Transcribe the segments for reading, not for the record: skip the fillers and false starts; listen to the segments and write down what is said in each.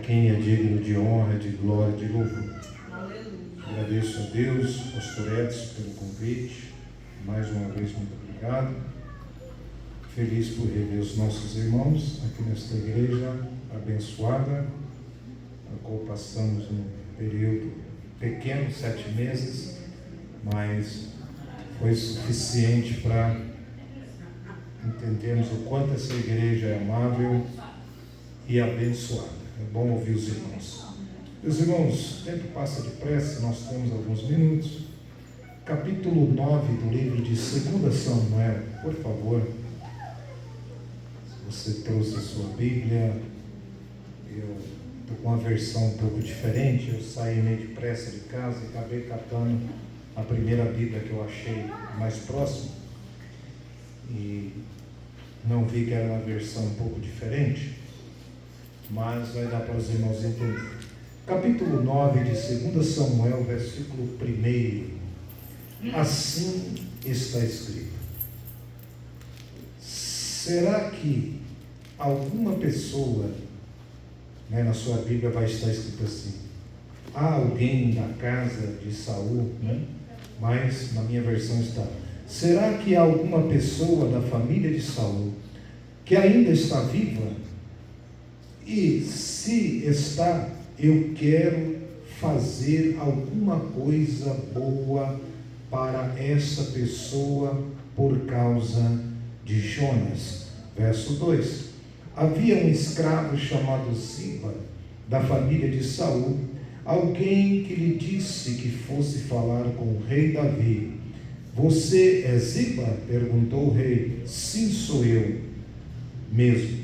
quem é digno de honra, de glória, de louvor. Aleluia. Agradeço a Deus, Pastor Edson, pelo convite. Mais uma vez, muito obrigado. Feliz por rever os nossos irmãos aqui nesta igreja abençoada, a qual passamos um período pequeno, 7 meses, mas foi suficiente para entendermos o quanto essa igreja é amável e abençoada. É bom ouvir os irmãos. Meus irmãos, o tempo passa depressa, nós temos alguns minutos. Capítulo 9 do livro de 2 Samuel, por favor. Se você trouxe a sua Bíblia, eu estou com uma versão um pouco diferente. Eu saí meio depressa de casa e acabei catando a primeira Bíblia que eu achei mais próxima. E não vi que era uma versão um pouco diferente, mas vai dar para os irmãos entenderem. Capítulo 9 de 2 Samuel, versículo 1. Assim está escrito: será que alguma pessoa, na sua Bíblia vai estar escrito assim, há alguém da casa de Saul, mas na minha versão está: será que há alguma pessoa da família de Saul que ainda está viva? E se está, eu quero fazer alguma coisa boa para essa pessoa por causa de Jonas. Verso 2. Havia um escravo chamado Ziba, da família de Saul, alguém que lhe disse que fosse falar com o rei Davi. Você é Ziba? Perguntou o rei. Sim, sou eu mesmo,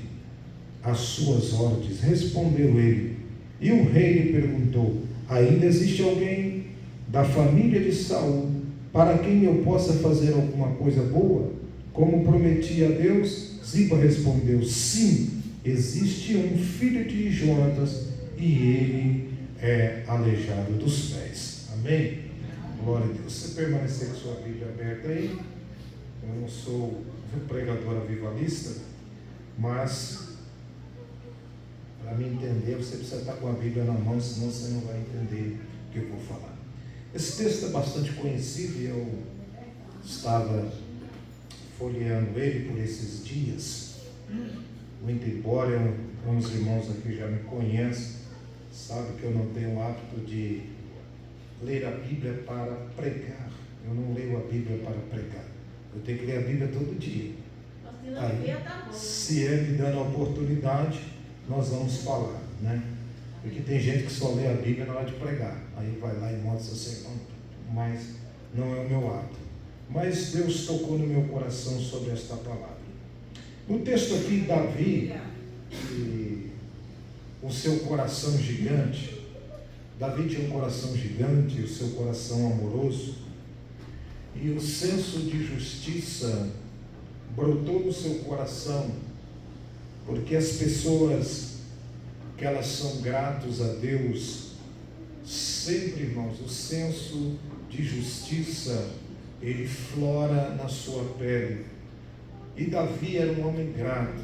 às suas ordens, respondeu ele. E o rei lhe perguntou: ainda existe alguém da família de Saul para quem eu possa fazer alguma coisa boa, como prometi a Deus? Ziba respondeu: sim, existe um filho de Jonatas e ele é aleijado dos pés. Amém? Glória a Deus. Você permanecer com sua Bíblia aberta aí. Eu não sou um pregador avivalista, mas para me entender, você precisa estar com a Bíblia na mão, senão você não vai entender o que eu vou falar. Esse texto é bastante conhecido e eu estava folheando ele por esses dias. Muito embora uns irmãos aqui já me conhecem, sabem que eu não tenho o hábito de ler a Bíblia para pregar. Eu não leio a Bíblia para pregar. Eu tenho que ler a Bíblia todo dia. Aí, se é me dando a oportunidade, nós vamos falar, Porque tem gente que só lê a Bíblia na hora de pregar. Aí vai lá e monta seu sermão, mas não é o meu hábito. Mas Deus tocou no meu coração sobre esta palavra. No texto aqui, Davi, o seu coração gigante, Davi tinha um coração gigante, o seu coração amoroso, e o senso de justiça brotou no seu coração, porque as pessoas que elas são gratos a Deus, sempre, irmãos, o senso de justiça, ele flora na sua pele. E Davi era um homem grato.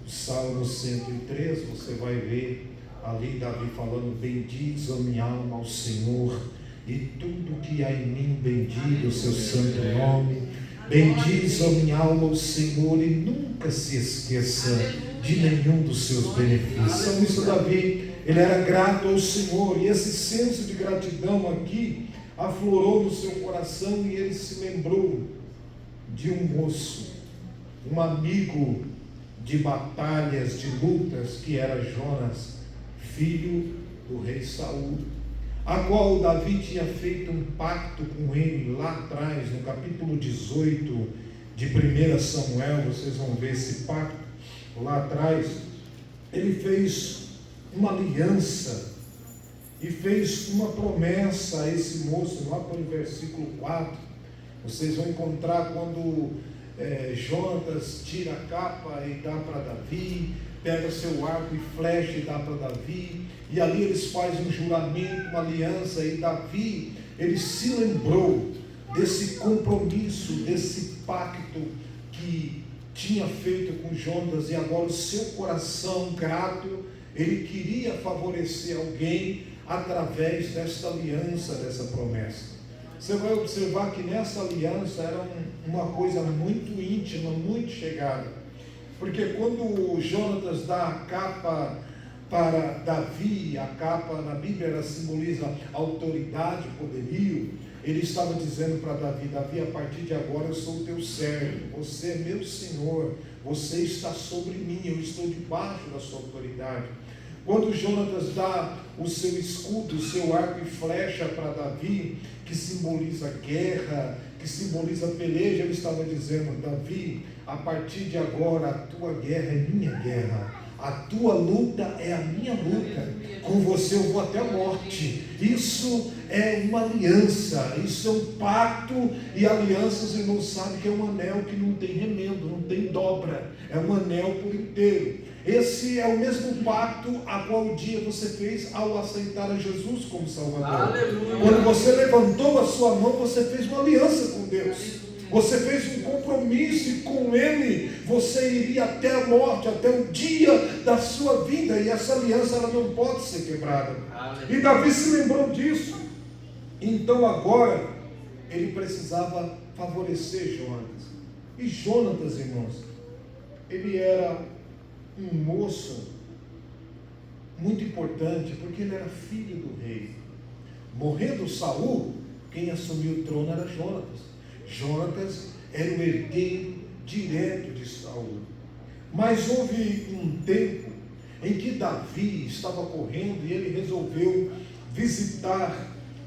O Salmo 103, você vai ver ali Davi falando: bendiz a minha alma ao Senhor, e tudo que há em mim bendiga o seu santo nome. Bendiz a minha alma ao Senhor e nunca se esqueça de nenhum dos seus benefícios. Então isso, Davi, ele era grato ao Senhor, e esse senso de gratidão aqui aflorou no seu coração, e ele se lembrou de um moço, um amigo de batalhas, de lutas, que era Jonas, filho do rei Saul, a qual Davi tinha feito um pacto com ele lá atrás, no capítulo 18 de 1 Samuel, vocês vão ver esse pacto lá atrás. Ele fez uma aliança e fez uma promessa a esse moço, lá pelo versículo 4, vocês vão encontrar quando Jonatas tira a capa e dá para Davi, pega seu arco e flecha e dá para Davi, e ali eles fazem um juramento, uma aliança, e Davi, ele se lembrou desse compromisso, desse pacto que tinha feito com Jonatas, e agora o seu coração grato ele queria favorecer alguém através desta aliança, dessa promessa. Você vai observar que nessa aliança era uma coisa muito íntima, muito chegada. Porque quando Jonatas dá a capa para Davi, a capa na Bíblia ela simboliza autoridade, poderio. Ele estava dizendo para Davi: Davi, a partir de agora eu sou o teu servo, você é meu senhor, você está sobre mim, eu estou debaixo da sua autoridade. Quando Jonatas dá o seu escudo, o seu arco e flecha para Davi, que simboliza guerra, que simboliza peleja, ele estava dizendo: Davi, a partir de agora a tua guerra é minha guerra, a tua luta é a minha luta, com você eu vou até a morte. Isso é uma aliança, isso é um pacto, e alianças, irmãos, sabem que é um anel que não tem remendo, não tem dobra, é um anel por inteiro. Esse é o mesmo pacto a qual um dia você fez ao aceitar a Jesus como Salvador. Aleluia. Quando você levantou a sua mão, você fez uma aliança com Deus. Você fez um compromisso, e com Ele você iria até a morte, até o dia da sua vida, e essa aliança ela não pode ser quebrada. Aleluia. E Davi se lembrou disso. Então agora ele precisava favorecer Jonatas. E Jonatas, irmãos, ele era um moço muito importante, porque ele era filho do rei. Morrendo Saul, quem assumiu o trono era Jonatas. Jonatas era o herdeiro direto de Saul. Mas houve um tempo em que Davi estava correndo e ele resolveu visitar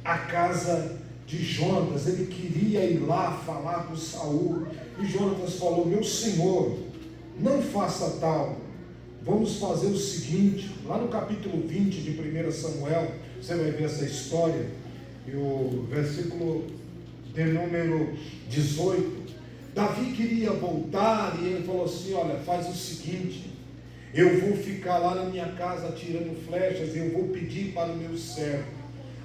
a casa de Jonatas. Ele queria ir lá falar com Saul, e Jonatas falou: meu senhor, não faça tal. Vamos fazer o seguinte, lá no capítulo 20 de 1 Samuel, você vai ver essa história, e o versículo de número 18, Davi queria voltar, e ele falou assim: olha, faz o seguinte, eu vou ficar lá na minha casa atirando flechas, e eu vou pedir para o meu servo,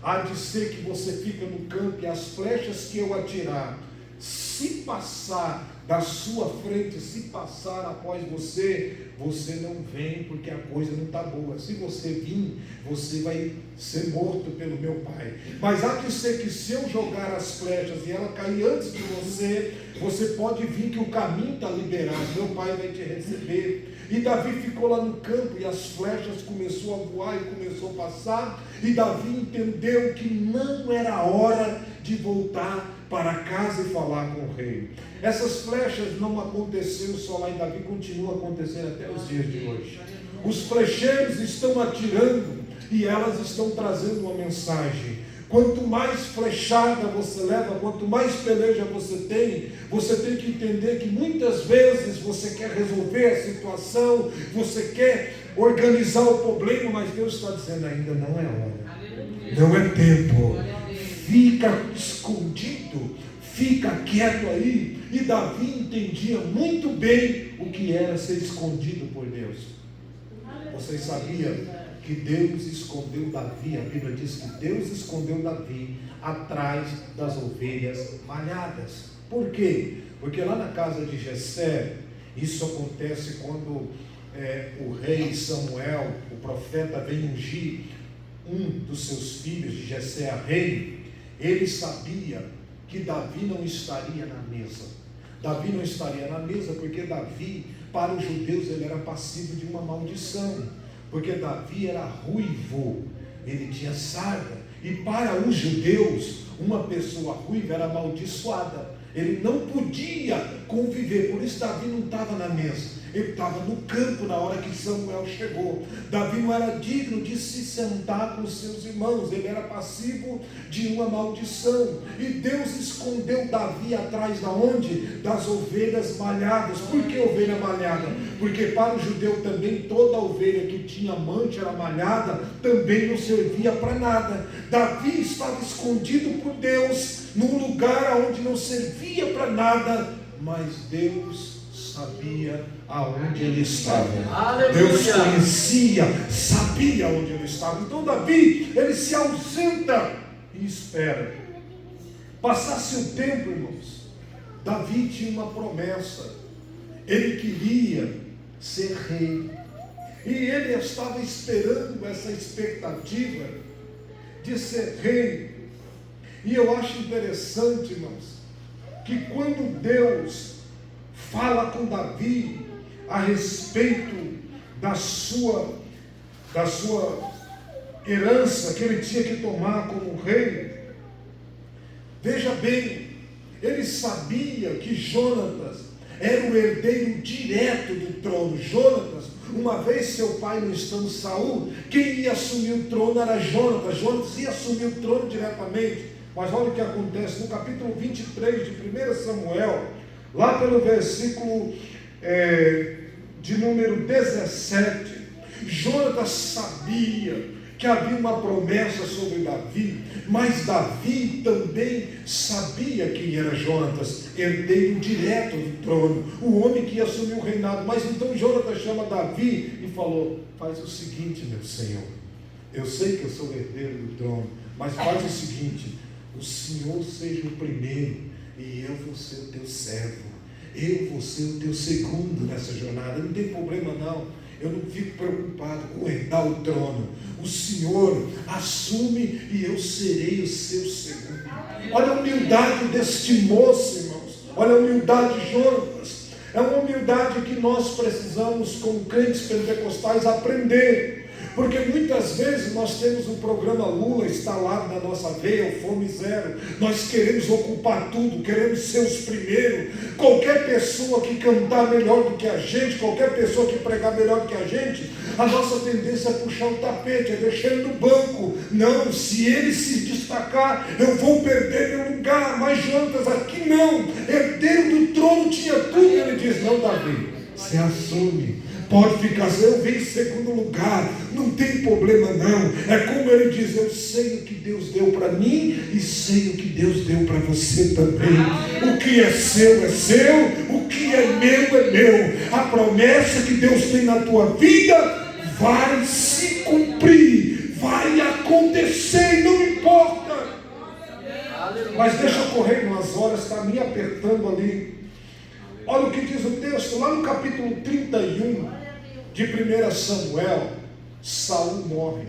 há de ser que você fica no campo, e as flechas que eu atirar, se passar da sua frente, se passar após você, você não vem, porque a coisa não está boa. Se você vir, você vai ser morto pelo meu pai. Mas há de ser que se eu jogar as flechas e ela cair antes de você, você pode vir, que o caminho está liberado, meu pai vai te receber. E Davi ficou lá no campo, e as flechas começou a voar e começou a passar, e Davi entendeu que não era hora de voltar para casa e falar com o rei. Essas flechas não aconteceram só lá em Davi, continua acontecendo até os dias de hoje. Os flecheiros estão atirando, e elas estão trazendo uma mensagem. Quanto mais flechada você leva, quanto mais peleja você tem que entender que muitas vezes você quer resolver a situação, você quer organizar o problema, mas Deus está dizendo: ainda não é hora, não é tempo, fica escondido, fica quieto aí. E Davi entendia muito bem o que era ser escondido por Deus. Vocês sabiam que Deus escondeu Davi? A Bíblia diz que Deus escondeu Davi atrás das ovelhas malhadas. Por quê? Porque lá na casa de Jessé, isso acontece quando o rei Samuel, o profeta, vem ungir um dos seus filhos de Jessé a rei. Ele sabia que Davi não estaria na mesa. Davi não estaria na mesa porque Davi, para os judeus, ele era passivo de uma maldição. Porque Davi era ruivo, ele tinha sarda, e para os judeus, uma pessoa ruiva era amaldiçoada, ele não podia conviver, por isso Davi não estava na mesa, ele estava no campo na hora que Samuel chegou. Davi não era digno de se sentar com os seus irmãos, ele era passivo de uma maldição, e Deus escondeu Davi atrás da onde? Das ovelhas malhadas. Por que ovelha malhada? Porque para o judeu também toda ovelha que tinha mancha era malhada, também não servia para nada. Davi estava escondido por Deus num lugar onde não servia para nada, mas Deus sabia aonde ele estava. Aleluia. Deus conhecia, sabia onde ele estava. Então Davi, ele se ausenta e espera. Passasse o tempo, irmãos, Davi tinha uma promessa. Ele queria ser rei. E ele estava esperando essa expectativa de ser rei. E eu acho interessante, irmãos, que quando Deus fala com Davi a respeito da sua herança que ele tinha que tomar como rei, veja bem, ele sabia que Jonatas era o herdeiro direto do trono. Jonatas, uma vez seu pai não estando, Saul, quem ia assumir o trono era Jonatas. Jonatas ia assumir o trono diretamente. Mas olha o que acontece no capítulo 23 de 1 Samuel, lá pelo versículo de número 17. Jonatas sabia que havia uma promessa sobre Davi, mas Davi também sabia quem era Jonatas, herdeiro direto do trono, o homem que ia assumir o reinado. Mas então Jonatas chama Davi e falou: faz o seguinte, meu senhor, eu sei que eu sou herdeiro do trono, mas faz o seguinte, o senhor seja o primeiro e eu vou ser o teu servo, eu vou ser o teu segundo nessa jornada, não tem problema não. Eu não fico preocupado com herdar o trono. O Senhor assume e eu serei o seu segundo. Olha a humildade deste moço, irmãos. Olha a humildade de Jonatas. É uma humildade que nós precisamos, como crentes pentecostais, aprender. Porque muitas vezes nós temos um programa Lula instalado na nossa veia, o Fome Zero. Nós queremos ocupar tudo, queremos ser os primeiros. Qualquer pessoa que cantar melhor do que a gente, qualquer pessoa que pregar melhor do que a gente, a nossa tendência é puxar o tapete, é deixar ele no banco. Não, se ele se destacar, eu vou perder meu lugar. Mas Jonatas aqui não, herdeiro do trono tinha tudo. Ele diz: não, Davi, você assume. Pode ficar, eu venho em segundo lugar, não tem problema não. É como ele diz: eu sei o que Deus deu para mim e sei o que Deus deu para você também. O que é seu, o que é meu. A promessa que Deus tem na tua vida vai se cumprir, vai acontecer, e não importa. Mas deixa eu correr umas horas, está me apertando ali. Olha o que diz o texto, lá no capítulo 31 de 1 Samuel, Saul morre.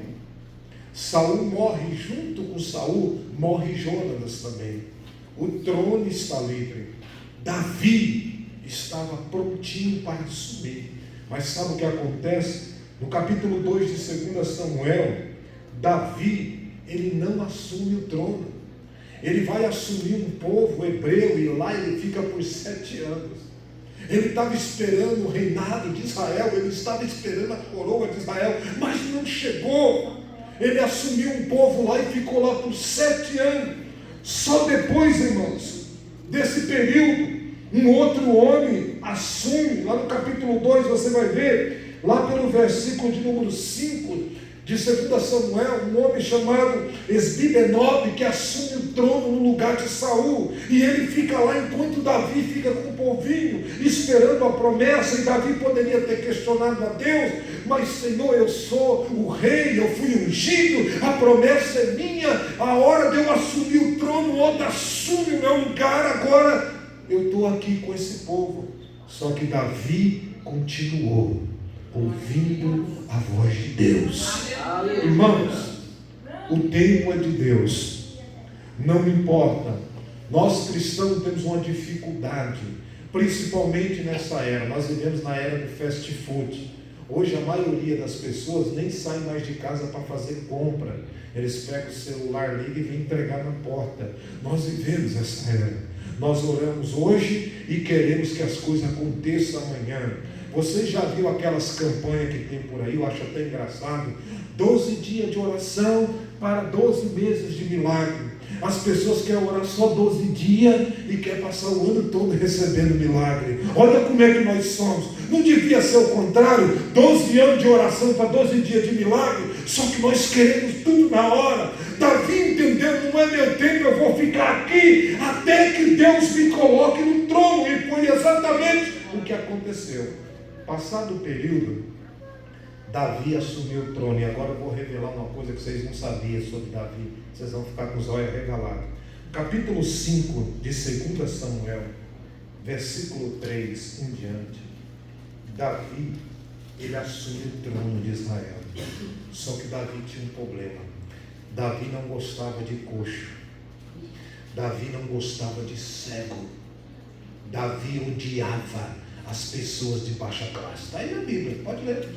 Saul morre, junto com Saul, morre Jonatas também. O trono está livre. Davi estava prontinho para assumir. Mas sabe o que acontece? No capítulo 2 de 2 Samuel, Davi, ele não assume o trono. Ele vai assumir um povo hebreu e lá ele fica por 7 anos. Ele estava esperando o reinado de Israel, ele estava esperando a coroa de Israel, mas não chegou. Ele assumiu um povo lá e ficou lá por 7 anos. Só depois, irmãos, desse período, um outro homem assume. Lá no capítulo 2 você vai ver, lá pelo versículo de número 5 de 2 Samuel, um homem chamado Esbibenob, que assume o trono no lugar de Saul, e ele fica lá enquanto Davi fica com o povinho, esperando a promessa. E Davi poderia ter questionado a Deus: mas Senhor, eu sou o rei, eu fui ungido, a promessa é minha, a hora de eu assumir o trono, outro assume o meu lugar, agora eu estou aqui com esse povo. Só que Davi continuou ouvindo a voz de Deus. Irmãos, o tempo é de Deus, não importa. Nós cristãos temos uma dificuldade, principalmente nessa era. Nós vivemos na era do fast food. Hoje a maioria das pessoas nem sai mais de casa para fazer compra. Eles pegam o celular, ligam e vêm entregar na porta. Nós vivemos essa era. Nós oramos hoje e queremos que as coisas aconteçam amanhã. Você já viu aquelas campanhas que tem por aí? Eu acho até engraçado. 12 dias de oração para 12 meses de milagre. As pessoas querem orar só 12 dias e querem passar o ano todo recebendo milagre. Olha como é que nós somos. Não devia ser o contrário? 12 anos de oração para 12 dias de milagre. Só que nós queremos tudo na hora. Davi entendeu: não é meu tempo, eu vou ficar aqui até que Deus me coloque no trono. E foi exatamente o que aconteceu. Passado o período, Davi assumiu o trono. E agora eu vou revelar uma coisa que vocês não sabiam sobre Davi. Vocês vão ficar com os olhos regalados. Capítulo 5 de 2 Samuel, versículo 3 em diante. Davi ele assume o trono de Israel. Só que Davi tinha um problema. Davi não gostava de coxo. Davi não gostava de cego. Davi odiava as pessoas de baixa classe. Está aí na Bíblia, pode ler.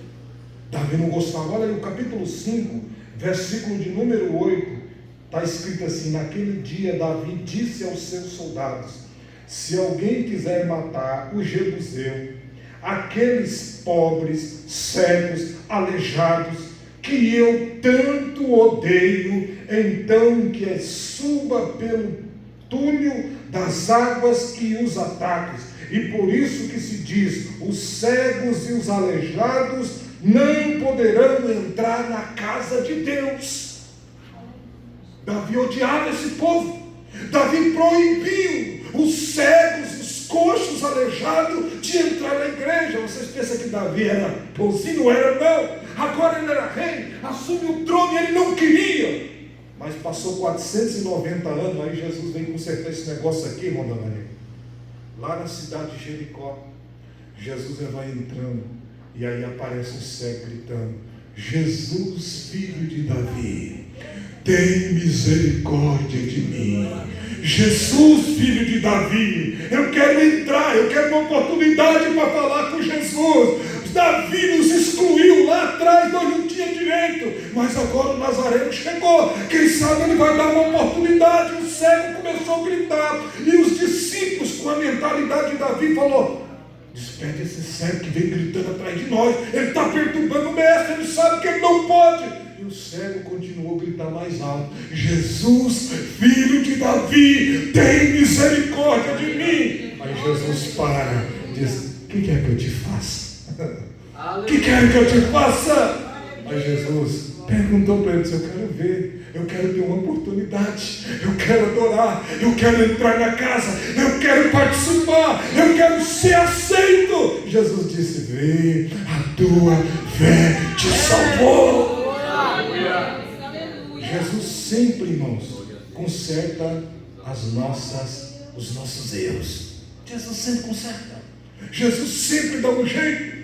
Davi não gostava. Olha aí o capítulo 5, versículo de número 8. Está escrito assim: naquele dia Davi disse aos seus soldados: se alguém quiser matar o jebuseu, aqueles pobres, cegos, aleijados, que eu tanto odeio, então que suba pelo túnel das águas e os ataques. E por isso que se diz: os cegos e os aleijados não poderão entrar na casa de Deus. Davi odiava esse povo. Davi proibiu os cegos, os coxos, os aleijados de entrar na igreja. Vocês pensam que Davi era bonzinho? Não era, não. Agora ele era rei, assume o trono e ele não queria. Mas passou 490 anos, aí Jesus veio consertar esse negócio aqui, irmão da Maria. Lá na cidade de Jericó, Jesus vai entrando, e aí aparece um cego gritando: Jesus, filho de Davi, tem misericórdia de mim. Jesus, filho de Davi, eu quero entrar, eu quero uma oportunidade para falar com Jesus. Davi nos excluiu lá atrás, nós não tínhamos direito, mas agora o Nazareno chegou, quem sabe ele vai dar uma oportunidade. O cego começou a gritar, e os discípulos, com a mentalidade de Davi, falou: despede esse cego que vem gritando atrás de nós, ele está perturbando o mestre, ele sabe que ele não pode. E o cego continuou a gritar mais alto: Jesus, filho de Davi, tem misericórdia de mim. Aí Jesus para e diz: o que quer que eu te faça? O que quer que eu te faça? Aí Jesus perguntou para ele: eu quero ver, eu quero ter uma oportunidade, eu quero adorar, eu quero entrar na casa, eu quero participar, eu quero ser aceito. Jesus disse: vê, a tua fé te salvou. Jesus sempre, irmãos, conserta os nossos erros. Jesus sempre conserta. Jesus sempre dá um jeito.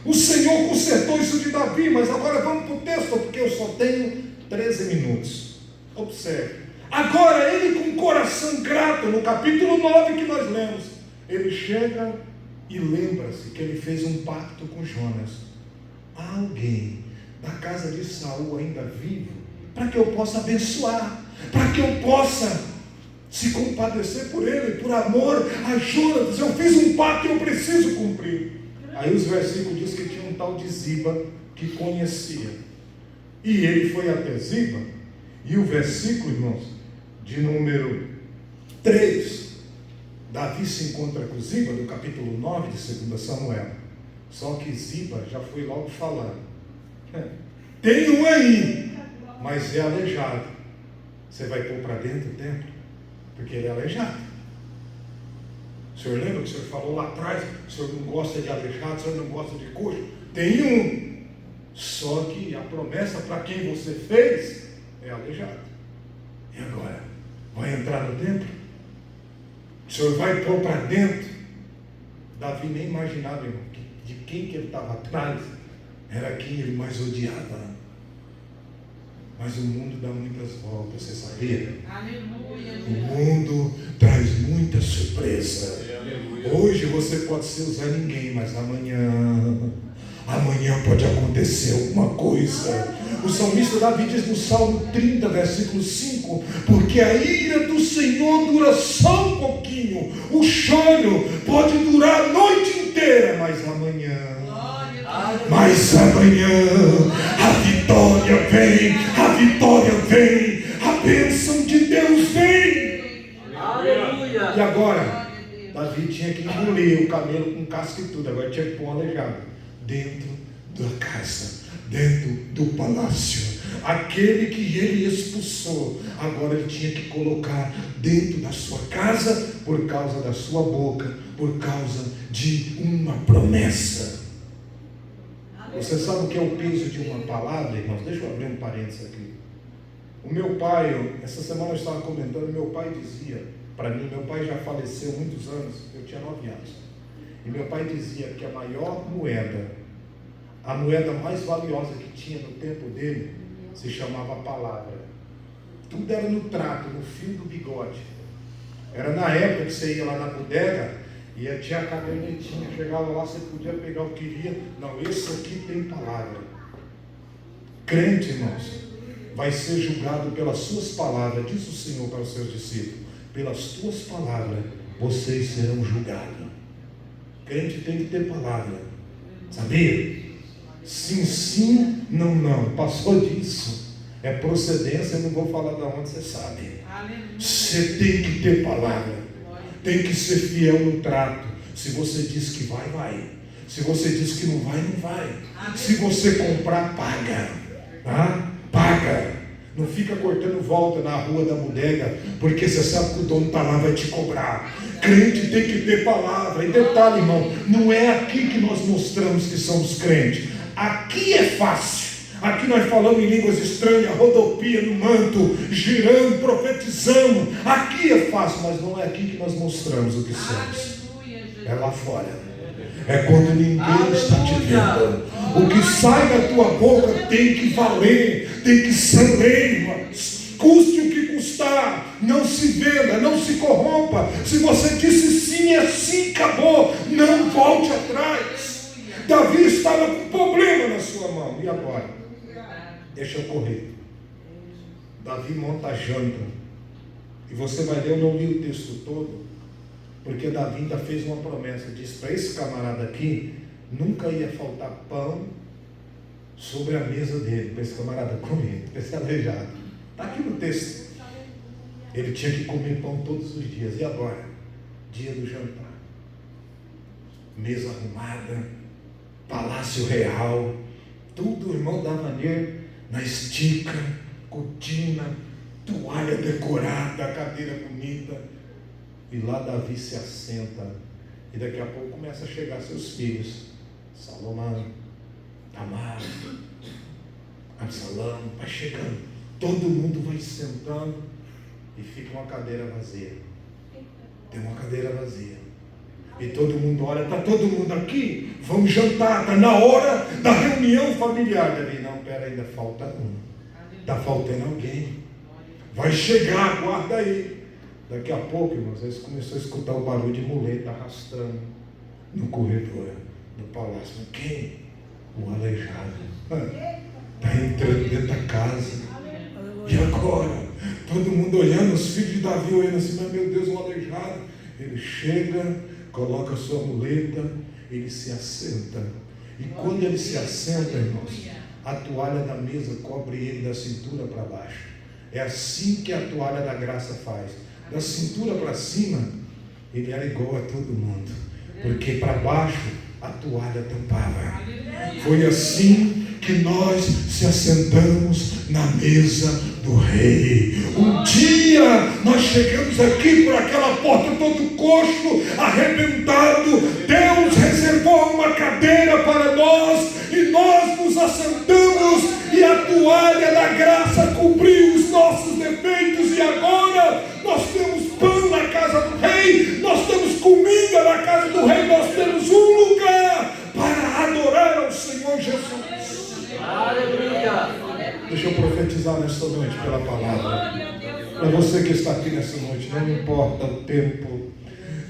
O Senhor consertou isso de Davi, mas agora vamos para o texto, porque eu só tenho 13 minutos. Observe. Agora ele, com o coração grato, no capítulo 9 que nós lemos, ele chega e lembra-se que ele fez um pacto com Jonas. Há alguém da casa de Saul ainda vivo, para que eu possa abençoar, para que eu possa se compadecer por ele, por amor a Jonas. Eu fiz um pacto e eu preciso cumprir. Aí os versículos dizem que tinha um tal de Ziba que conhecia, e ele foi até Ziba. E o versículo, irmãos, de número 3, Davi se encontra com Ziba, do capítulo 9 de 2 Samuel. Só que Ziba já foi logo falando: tem um aí, mas é aleijado. Você vai pôr para dentro do templo? Porque ele é aleijado. O senhor lembra que o senhor falou lá atrás? O senhor não gosta de aleijado, o senhor não gosta de coxo? Tem um. Só que a promessa para quem você fez é aleijado. E agora? Vai entrar no templo? O senhor vai pôr para dentro? Davi nem imaginava, irmão, de quem que ele estava atrás. Era quem ele mais odiava. Mas o mundo dá muitas voltas, você sabia? Aleluia. O mundo traz muita surpresa. Hoje você pode ser o Zé Ninguém, mas amanhã pode acontecer alguma coisa. O salmista Davi diz no Salmo 30, versículo 5: porque a ira do Senhor dura só um pouquinho, o choro pode durar a noite inteira, mas amanhã a vitória vem, a bênção de Deus vem. Aleluia. E agora, Davi tinha que engolir o camelo com casca e tudo, agora tinha que pôr um aleijado dentro da casa, dentro do palácio. Aquele que ele expulsou, agora ele tinha que colocar dentro da sua casa, por causa da sua boca, por causa de uma promessa. Você sabe o que é o peso de uma palavra, irmãos? Deixa eu abrir um parênteses aqui. O meu pai, essa semana eu estava comentando, meu pai dizia para mim, meu pai já faleceu há muitos anos, eu tinha 9 anos, e meu pai dizia que a maior moeda, A moeda mais valiosa que tinha no tempo dele se chamava palavra. Tudo era no trato, no fio do bigode. Era na época que você ia lá na bodega e tinha a cadernetinha, chegava lá, você podia pegar o que queria. Não, esse aqui tem palavra. Crente, irmãos, vai ser julgado pelas suas palavras, diz o Senhor para os seus discípulos. Pelas tuas palavras, vocês serão julgados. Crente tem que ter palavra, sabia? Sim, sim, não, não. Passou disso. É procedência, eu não vou falar de onde, você sabe. Você tem que ter palavra. Tem que ser fiel no trato. Se você diz que vai, vai. Se você diz que não vai, não vai. Se você comprar, paga. Tá? Paga. Não fica cortando volta na rua da bodega, porque você sabe que o dono está lá, vai te cobrar. Crente tem que ter palavra. E detalhe, irmão, não é aqui que nós mostramos que somos crentes. Aqui é fácil. Aqui nós falamos em línguas estranhas, rodopia no manto, girando, profetizando. Aqui é fácil, mas não é aqui que nós mostramos o que somos. É lá fora. É quando ninguém está te vendo. O que sai da tua boca tem que valer, tem que ser lei, custe o que custar. Não se venda, não se corrompa. Se você disse sim, é sim, acabou. Não volte atrás. Davi estava com um problema na sua mão. E agora? Deixa eu correr. Davi monta a janta. E você vai ler, eu não li o texto todo, porque Davi ainda fez uma promessa. Diz para esse camarada aqui, nunca ia faltar pão sobre a mesa dele, para esse camarada comer, para esse aleijado. Está aqui no texto. Ele tinha que comer pão todos os dias. E agora? Dia do jantar. Mesa arrumada, palácio real, tudo, irmão, da maneira, na estica, cortina, toalha decorada, cadeira bonita. E lá Davi se assenta. E daqui a pouco começa a chegar seus filhos. Salomão, Tamar, Absalão, vai chegando. Todo mundo vai sentando e fica uma cadeira vazia. Tem uma cadeira vazia. E todo mundo olha, está todo mundo aqui? Vamos jantar, está na hora da reunião familiar. Davi, não, pera, ainda falta um. Está faltando alguém. Vai chegar, aguarda aí. Daqui a pouco, irmãos, eles começaram a escutar o barulho de muleta arrastando no corredor do palácio. Quem? O aleijado. Está entrando dentro da casa. E agora? Todo mundo olhando, os filhos de Davi olhando assim, mas meu Deus, um aleijado. Ele chega, coloca a sua muleta, ele se assenta. E quando ele se assenta, irmãos, a toalha da mesa cobre ele da cintura para baixo. É assim que a toalha da graça faz. Da cintura para cima, ele era igual a todo mundo, porque para baixo a toalha tampava. Foi assim que nós se assentamos na mesa do rei. Um dia nós chegamos aqui por aquela porta todo coxo, arrebentado. Deus reservou uma cadeira para nós e nós nos assentamos, e a toalha da graça cobriu os nossos defeitos. E agora nós temos pão na casa do rei, nós temos comida na casa do rei, nós temos um lugar para adorar ao Senhor Jesus. Aleluia! Deixa eu profetizar nesta noite pela palavra. Para você que está aqui nessa noite, não importa o tempo,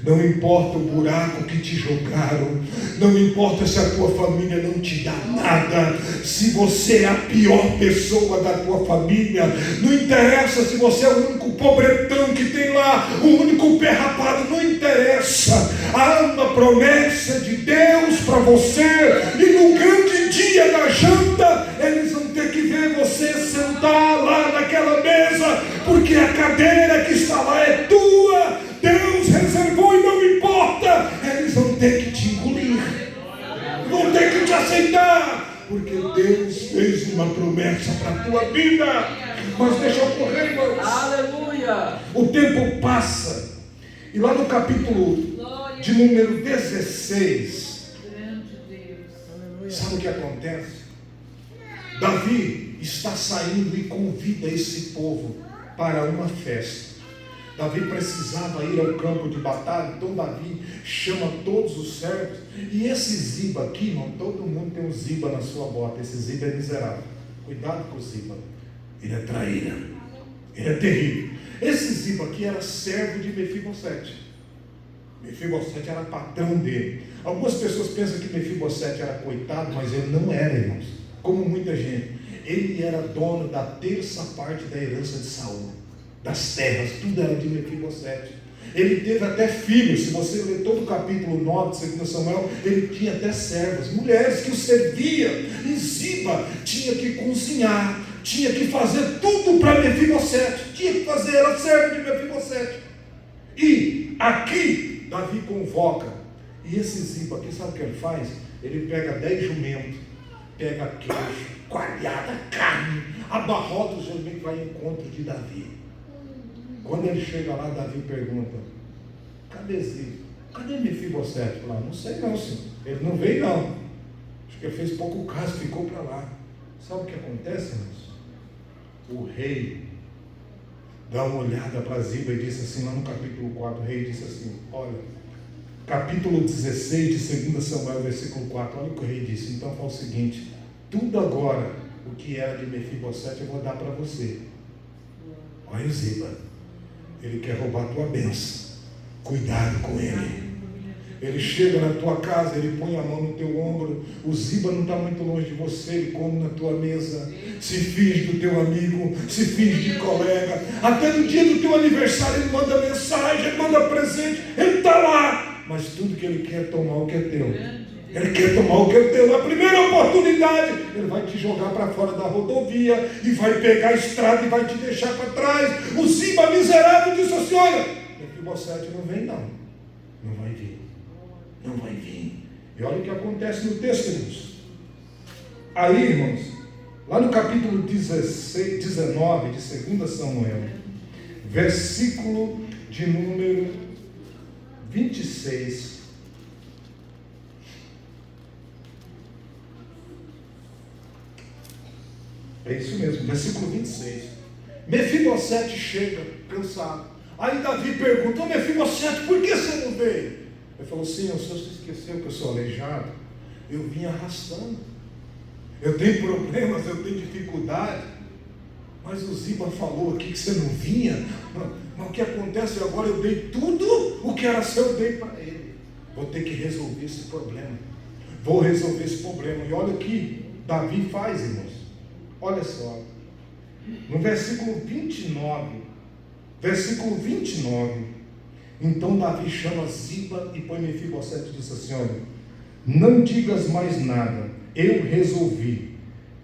não importa o buraco que te jogaram, não importa se a tua família não te dá nada, se você é a pior pessoa da tua família, não interessa se você é o único pobretão que tem lá, o único pé rapado, não interessa. Há uma promessa de Deus para você, e no grande dia da janta, eles vão ter que ver você sentar lá naquela mesa, porque a cadeira que está lá é tua. Deus reservou e não importa, eles vão ter que te engolir, vão ter que te aceitar, porque Deus fez uma promessa para a tua vida. Mas deixa eu correr, irmãos. Aleluia! O tempo passa, e lá no capítulo de número 16, sabe o que acontece? Davi está saindo e convida esse povo para uma festa. Davi precisava ir ao campo de batalha, então Davi chama todos os servos. E esse Ziba aqui, irmão, todo mundo tem um Ziba na sua bota. Esse Ziba é miserável. Cuidado com o Ziba. Ele é traíra. Ele é terrível. Esse Ziba aqui era servo de Mefibosete. Mefibosete era patrão dele. Algumas pessoas pensam que Mefibosete era coitado, mas ele não era, irmãos. Como muita gente. Ele era dono da terça parte da herança de Saul, das terras, tudo era de Mefibosete. Ele teve até filhos. Se você ler todo o capítulo 9 de 2 Samuel, ele tinha até servas, mulheres que o serviam. E Ziba tinha que cozinhar, tinha que fazer tudo para Mefibosete, tinha que fazer, era servo de Mefibosete. E aqui Davi convoca, e esse Ziba aqui, sabe o que ele faz? Ele pega 10 jumentos, pega queijo, coalhada, carne, abarrota o jumento e vai ao encontro de Davi. Quando ele chega lá, Davi pergunta: cadê Ziba? Cadê Mefibosete? Lá, não sei não, senhor. Ele não veio não. Acho que ele fez pouco caso, ficou para lá. Sabe o que acontece, irmãos? O rei dá uma olhada para Ziba e disse assim, lá no capítulo 4, o rei disse assim, olha, capítulo 16 de 2 Samuel, versículo 4, olha o que o rei disse. Então fala o seguinte: tudo agora, o que era de Mefibosete, eu vou dar para você. Olha o Ziba, ele quer roubar a tua bênção. Cuidado com ele. Ele chega na tua casa, ele põe a mão no teu ombro. O Ziba não está muito longe de você, ele come na tua mesa, se finge do teu amigo, se finge de colega. Até no dia do teu aniversário ele manda mensagem, ele manda presente, ele está lá. Mas tudo que ele quer é tomar o que é teu. Ele quer tomar o que é teu. Na primeira oportunidade, ele vai te jogar para fora da rodovia e vai pegar a estrada e vai te deixar para trás. O Ziba miserável disse assim: olha, Mefibosete não vem não. Não vai vir. Não vai vir. E olha o que acontece no texto, irmãos. Aí, irmãos, lá no capítulo 19 de 2 Samuel, versículo de número 26. É isso mesmo, versículo 26. Mefibosete chega, cansado. Aí Davi pergunta: Mefibosete, por que você não veio? Ele falou: Senhor, o senhor se esqueceu que eu sou aleijado? Eu vim arrastando. Eu tenho problemas, eu tenho dificuldade. Mas o Ziba falou aqui que você não vinha. Mas o que acontece agora? Eu dei tudo o que era seu, eu dei para ele. Vou ter que resolver esse problema. Vou resolver esse problema. E olha o que Davi faz, irmãos. Olha só. No versículo 29. Versículo 29. Então Davi chama Ziba e põe Mefibosete e diz assim: olha, não digas mais nada, eu resolvi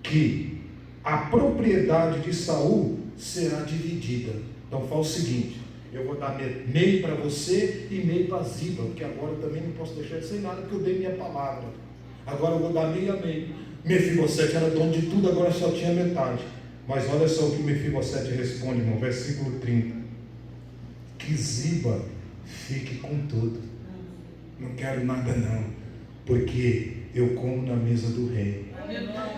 que a propriedade de Saul será dividida. Então fala o seguinte: eu vou dar meio para você e meio para Ziba, porque agora eu também não posso deixar de sem nada, porque eu dei minha palavra. Agora eu vou dar meio a meio. Mefibosete era dono de tudo, agora só tinha metade. Mas olha só o que Mefibosete responde, irmão, versículo 30. Que Ziba fique com tudo. Não quero nada não, porque eu como na mesa do rei.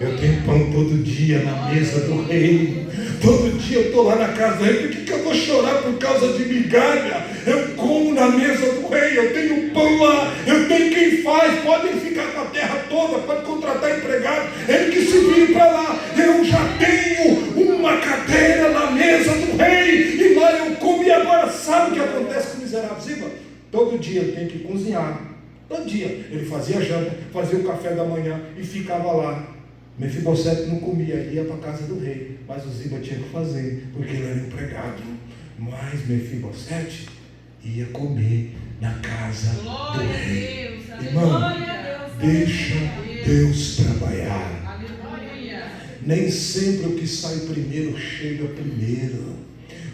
Eu tenho pão todo dia na mesa do rei. Todo dia eu estou lá na casa do rei. Por que eu vou chorar por causa de migalha? Eu como na mesa do rei. Eu tenho pão lá. Eu tenho quem faz. Podem ficar com a terra toda. Pode contratar empregado. Ele que se vire para lá. Eu já tenho uma cadeira na mesa do rei. E lá eu como. E agora sabe o que acontece com o miserável Ziba? Todo dia ele tem que cozinhar. Todo dia ele fazia janta, fazia o café da manhã e ficava lá. Mefibosete não comia, ia para a casa do rei, mas o Ziba tinha que fazer, porque ele era empregado. Mas Mefibosete ia comer na casa do rei. Irmão, deixa Deus trabalhar. Nem sempre o que sai primeiro chega primeiro.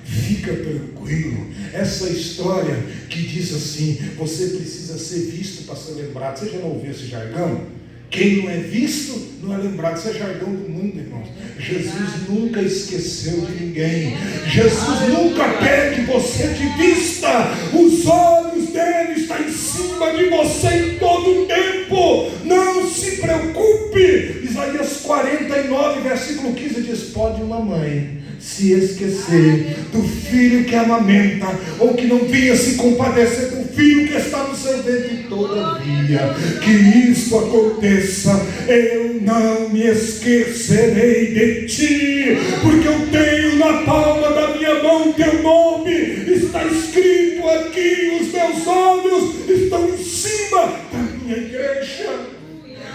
Fica tranquilo. Essa história que diz assim: você precisa ser visto para ser lembrado. Você já não ouviu esse jargão? Quem não é visto não é lembrado. Isso é jargão do mundo, irmãos. Jesus nunca esqueceu de ninguém. Jesus nunca quer que você de vista. Os olhos dele estão em cima de você em todo o tempo. Não se preocupe. Isaías Isaías 49, versículo 15 diz: pode uma mãe se esquecer do filho que amamenta, ou que não vinha se compadecer do filho que está no seu ventre, todavia que isso aconteça, eu não me esquecerei de ti, porque eu tenho na palma da minha mão teu nome, está escrito aqui, os meus olhos estão em cima da minha igreja.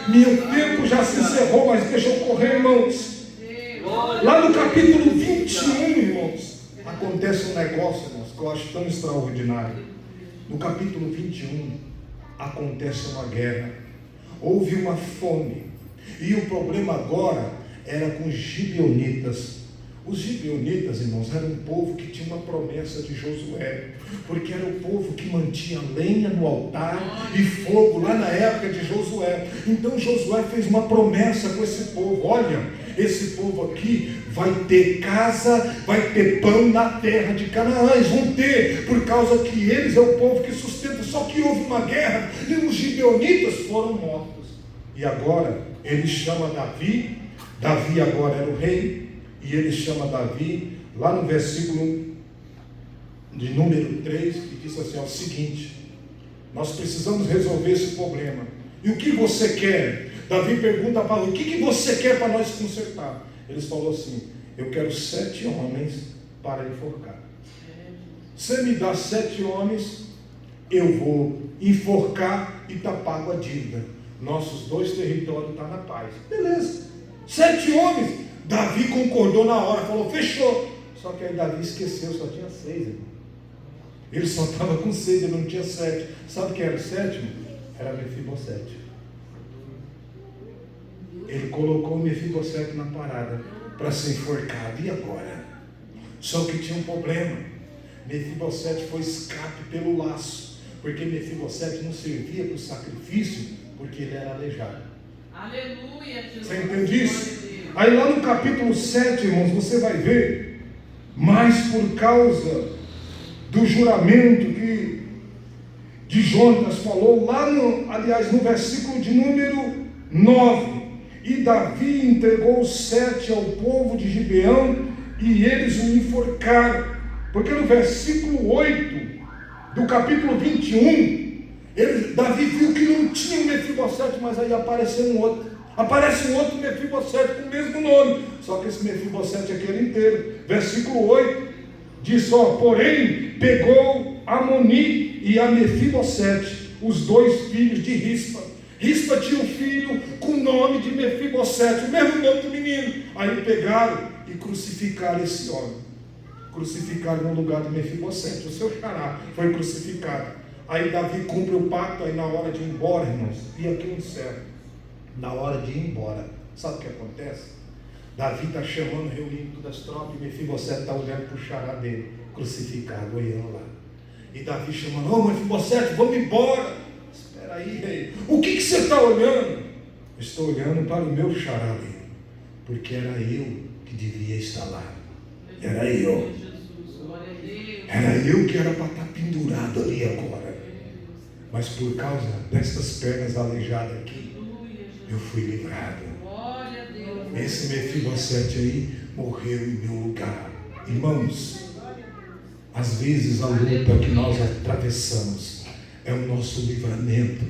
Meu tempo já se encerrou, mas deixa eu correr, irmãos. Lá no capítulo 21, irmãos, acontece um negócio, irmãos, que eu acho tão extraordinário. No capítulo 21, acontece uma guerra. Houve uma fome. E o problema agora era com os gibeonitas. Os gibeonitas, irmãos, eram um povo que tinha uma promessa de Josué, porque era o povo que mantinha lenha no altar e fogo lá na época de Josué. Então Josué fez uma promessa com esse povo: olha, esse povo aqui vai ter casa, vai ter pão na terra de Canaã. Eles vão ter, por causa que eles é o povo que sustenta. Só que houve uma guerra e os gibeonitas foram mortos. E agora ele chama Davi. Davi agora era o rei. E ele chama Davi, lá no versículo de número 3, que diz assim: é o seguinte, nós precisamos resolver esse problema. E o que você quer? Davi pergunta para ele: o que você quer para nós consertar? Eles falaram assim: eu quero 7 homens para enforcar. Você me dá 7 homens, eu vou enforcar e tapar com a dívida. Nossos 2 territórios estão na paz. Beleza, 7 homens. Davi concordou na hora, falou: fechou. Só que aí Davi esqueceu, só tinha 6, irmão. Ele só estava com 6, ele não tinha 7. Sabe quem era o 7º? Era Mefibosete. Ele colocou o Mefibosete na parada para ser enforcado. E agora? Só que tinha um problema. Mefibosete foi escape pelo laço, porque Mefibosete não servia para o sacrifício, porque ele era aleijado. Aleluia, Jesus. Você entende isso? Aí lá no capítulo 7, irmãos, você vai ver, mas por causa do juramento de Jonas falou, lá no versículo de número 9, e Davi entregou os 7 ao povo de Gibeão, e eles o enforcaram, porque no versículo 8 do capítulo 21, Davi viu que não tinha um Mefibosete, mas aí apareceu um outro. Aparece um outro Mefibosete com o mesmo nome, só que esse Mefibosete aqui era inteiro. Versículo 8 diz: ó, porém pegou a Amoni e a Mefibosete, os 2 filhos de Rispa. Rispa tinha um filho com o nome de Mefibosete, o mesmo nome do menino. Aí pegaram e crucificaram esse homem. Crucificaram no lugar de Mefibosete, o seu xará foi crucificado. Aí Davi cumpre o pacto, aí na hora de ir embora, irmãos, e aqui eu encerro. Na hora de ir embora, sabe o que acontece? Davi está chamando, reunindo todas as tropas, e Mefibosete está olhando para o xará dele, crucificado, olhando lá. E Davi chamando: ô Mefibosete, vamos embora. Espera aí, rei. O que você está olhando? Eu estou olhando para o meu xará ali, porque era eu que devia estar lá. Era eu. Era eu que era para estar pendurado ali agora. Mas por causa destas pernas aleijadas aqui, eu fui livrado. Esse Mefibosete aí morreu em meu lugar. Irmãos, às vezes a luta que nós atravessamos é o nosso livramento.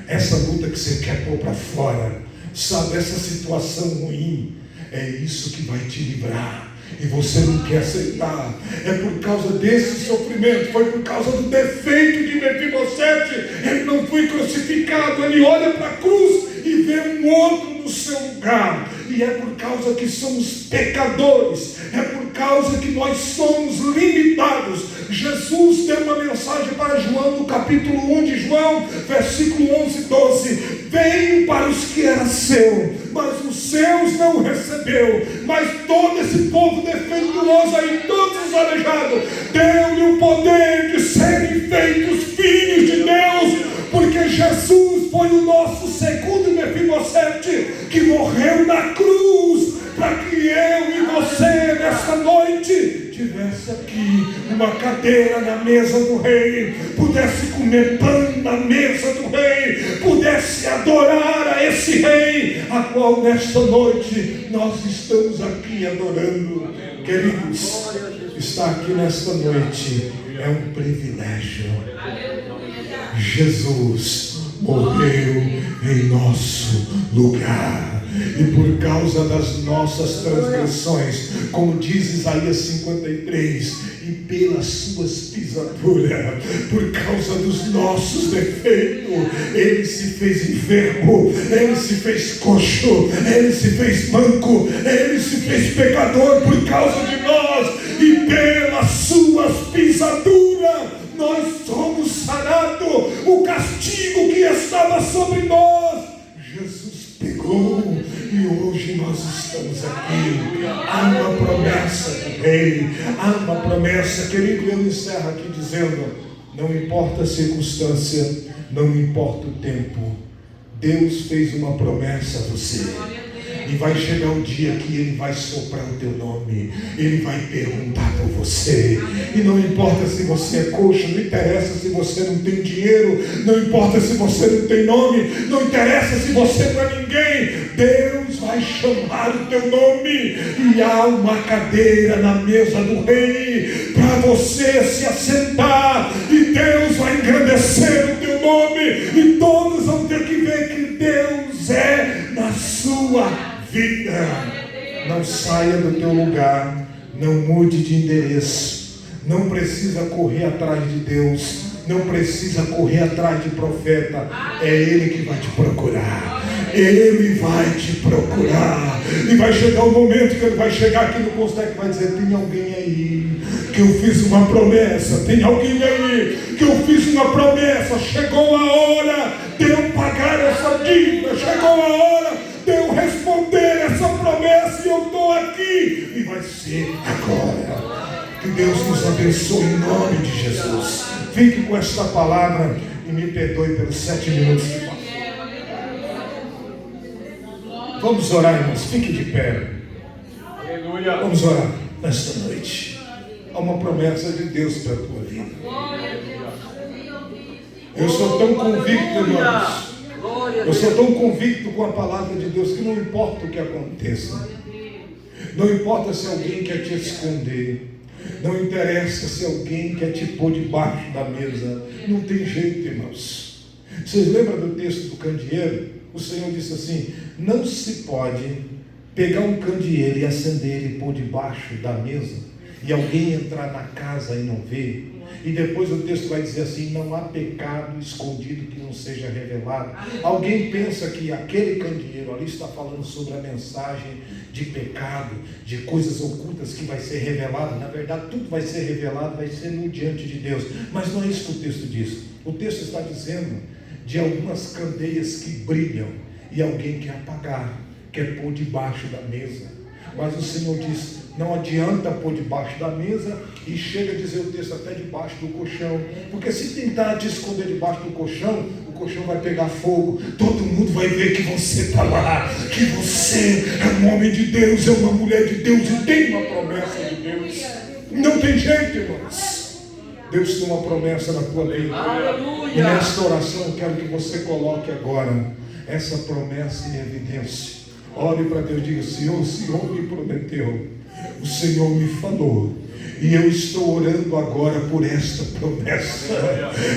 Essa luta que você quer pôr para fora, sabe, essa situação ruim, é isso que vai te livrar. E você não quer aceitar. É por causa desse sofrimento, foi por causa do defeito de Mefibosete. Ele não foi crucificado, ele olha para a cruz e vê um outro no seu lugar. E é por causa que somos pecadores, é por causa que nós somos limitados. Jesus deu uma mensagem para João no capítulo 1 de João, versículo 11 e 12: veio para os que era seu, mas os seus não recebeu. Mas todo esse povo defeituoso aí, todos os aleijados, deu-lhe o poder de serem feitos filhos de Deus, porque Jesus foi o nosso segundo Mefibosete, que morreu na cruz, para que eu e você nessa noite tivesse aqui uma cadeira na mesa do rei, pudesse comer pão na mesa do rei, pudesse adorar a esse rei, a qual nesta noite nós estamos aqui adorando. Queridos, estar aqui nesta noite é um privilégio. Jesus morreu em nosso lugar. E por causa das nossas transgressões, como diz Isaías 53, e pelas suas pisaduras, por causa dos nossos defeitos, ele se fez enfermo, ele se fez coxo, ele se fez manco, ele se fez pecador por causa de nós, e pelas suas pisaduras nós somos sarados. O castigo que estava sobre nós, Jesus pegou, e hoje nós estamos aqui. Há uma promessa do rei, há uma promessa, querido. Eu encerro aqui dizendo: não importa a circunstância, não importa o tempo, Deus fez uma promessa a você. E vai chegar o dia que Ele vai soprar o teu nome, Ele vai perguntar por você. E não importa se você é coxo, não interessa se você não tem dinheiro, não importa se você não tem nome, não interessa se você não é ninguém, Deus vai chamar o teu nome. E há uma cadeira na mesa do rei para você se assentar, e Deus vai engrandecer o teu nome, e todos vão ter que ver que Deus é na sua vida. Não saia do teu lugar, não mude de endereço, não precisa correr atrás de Deus, não precisa correr atrás de profeta, é Ele que vai te procurar. Ele vai te procurar, e vai chegar o momento que Ele vai chegar aqui no conselho e vai dizer: tem alguém aí que eu fiz uma promessa, tem alguém aí que eu fiz uma promessa, chegou a hora de eu pagar essa dívida, chegou a hora de eu responder essa promessa, e eu estou aqui, e vai ser agora. Que Deus nos abençoe em nome de Jesus. Fique com esta palavra e me perdoe pelos 7 minutos que passou. Vamos orar, irmãos, fique de pé. Aleluia. Vamos orar nesta noite. Há uma promessa de Deus para a tua vida. Eu sou tão convicto, irmãos, eu sou tão convicto com a palavra de Deus, que não importa o que aconteça, não importa se alguém quer te esconder, não interessa se alguém quer te pôr debaixo da mesa, não tem jeito, irmãos. Vocês lembram do texto do candeeiro? O Senhor disse assim: não se pode pegar um candeeiro e acender ele e pôr debaixo da mesa, e alguém entrar na casa e não ver. E depois o texto vai dizer assim: não há pecado escondido que não seja revelado. Alguém pensa que aquele candeeiro ali está falando sobre a mensagem de pecado, de coisas ocultas que vai ser revelado. Na verdade, tudo vai ser revelado, vai ser no diante de Deus. Mas não é isso que o texto diz. O texto está dizendo de algumas candeias que brilham, e alguém quer apagar, quer pôr debaixo da mesa. Mas o Senhor diz: não adianta pôr debaixo da mesa, e chega a dizer o texto até debaixo do colchão, porque se tentar te esconder debaixo do colchão, o colchão vai pegar fogo, todo mundo vai ver que você está lá, que você é um homem de Deus, é uma mulher de Deus, e tem uma promessa de Deus. Não tem jeito, irmãos. Deus tem uma promessa na tua vida. E nesta oração eu quero que você coloque agora essa promessa em evidência. Ore para Deus, diga: Senhor, o Senhor me prometeu, o Senhor me falou, e eu estou orando agora por esta promessa.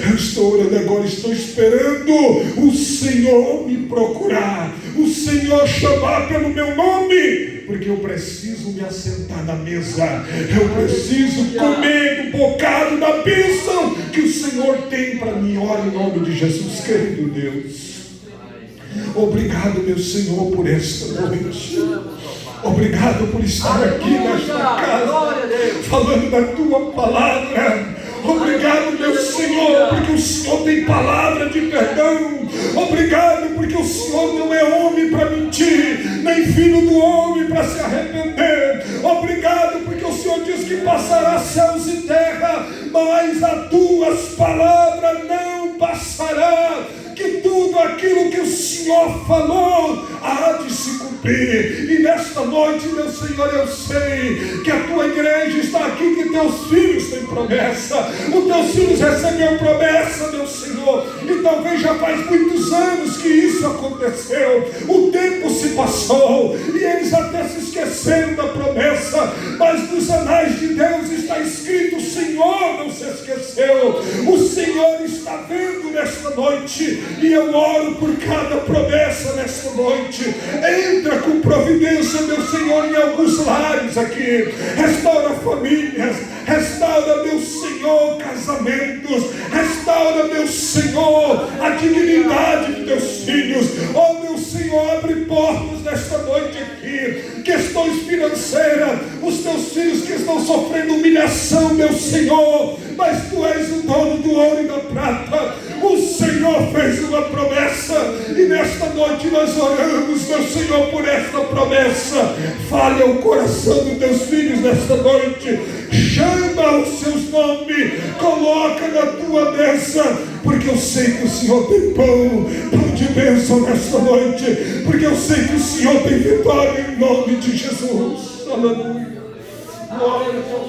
Eu estou orando agora, estou esperando o Senhor me procurar, o Senhor chamar pelo meu nome, porque eu preciso me assentar na mesa, eu preciso comer do bocado da bênção que o Senhor tem para mim. Ore em nome de Jesus, querido Deus. Obrigado, meu Senhor, por esta noite. Obrigado por estar aqui nesta casa, falando da tua palavra. Obrigado, meu Senhor, porque o Senhor tem palavra de perdão. Obrigado porque o Senhor não é homem para mentir, nem filho do homem para se arrepender. Obrigado porque o Senhor diz que passará céus e terra, mas as tuas palavras não passará. Que tudo aquilo que o Senhor falou há de se cumprir. cumprir. E nesta noite, meu Senhor, eu sei que a tua igreja está aqui, que teus filhos têm promessa. Os teus filhos receberam promessa, meu Senhor. E talvez já faz muitos anos que isso aconteceu. O tempo se passou e eles até se esqueceram da promessa. Mas nos anais de Deus está escrito: o Senhor não se esqueceu. O Senhor está vendo nesta noite. E eu oro por cada promessa nesta noite. Entra com providência, meu Senhor, em alguns lares aqui. Restaura famílias. Restaura, meu Senhor, casamentos. Restaura, meu Senhor, a dignidade de teus filhos. Oh, meu Senhor, abre portas nesta noite aqui. Questões financeiras. Os teus filhos que estão sofrendo humilhação, meu Senhor. Mas tu és o dono do ouro e da prata. O Senhor fez uma promessa. E nesta noite nós oramos, meu Senhor, por esta promessa. Fale ao coração dos teus filhos nesta noite. Chama os seus nomes. Coloca na tua mesa. Porque eu sei que o Senhor tem pão de bênção nesta noite. Porque eu sei que o Senhor tem vitória em nome de Jesus. Aleluia. Glória a Deus.